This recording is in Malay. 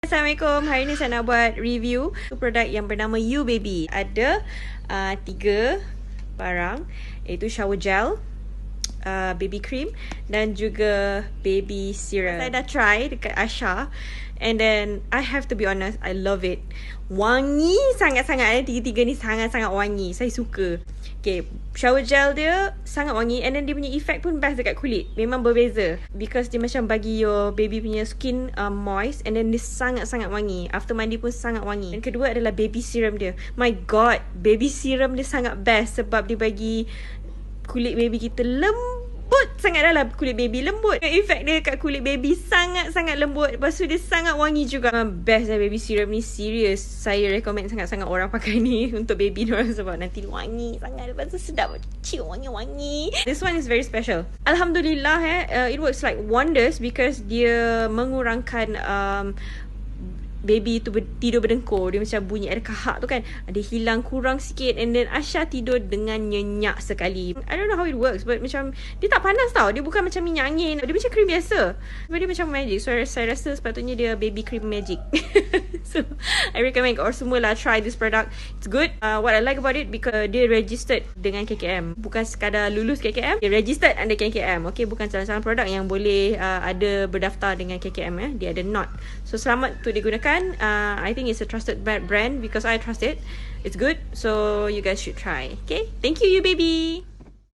Assalamualaikum. Hari ni saya nak buat review produk yang bernama You Baby. Ada 3 barang, iaitu shower gel, baby cream dan juga baby serum. Saya dah try dekat Asha, and then I have to be honest, I love it. Wangi sangat-sangat. Tiga-tiga ni sangat-sangat wangi. Saya suka. Okay, shower gel dia sangat wangi, and then dia punya effect pun best dekat kulit. Memang berbeza because dia macam bagi your baby punya skin moist, and then dia sangat-sangat wangi. After mandi pun sangat wangi. Dan kedua adalah baby serum dia. My god, baby serum dia sangat best sebab dia bagi kulit baby kita lembut sangat. Dalam kulit baby lembut, efek dia kat kulit baby sangat-sangat lembut. Lepas tu dia sangat wangi juga. Best lah baby serum ni, serious. Saya recommend sangat-sangat orang pakai ni untuk baby diorang sebab nanti wangi sangat. Lepas tu sedap, cium wangi-wangi. This one is very special. Alhamdulillah it works like wonders because dia mengurangkan baby tu tidur berdengkur. Dia macam bunyi ada kahak tu kan, dia hilang kurang sikit, and then Asha tidur dengan nyenyak sekali. I don't know how it works, but macam dia tak panas tau. Dia bukan macam minyak angin, dia macam cream biasa, but dia macam magic. So saya rasa sepatutnya dia baby cream magic. So I recommend or semualah try this product. It's good. What I like about it because dia registered dengan KKM. Bukan sekadar lulus KKM, dia registered under KKM. Okay, bukan salah-salah produk yang boleh ada berdaftar dengan KKM. Dia ada not. So selamat untuk digunakan. I think it's a trusted brand because I trust it. It's good, so you guys should try. Okay, thank you, You Baby.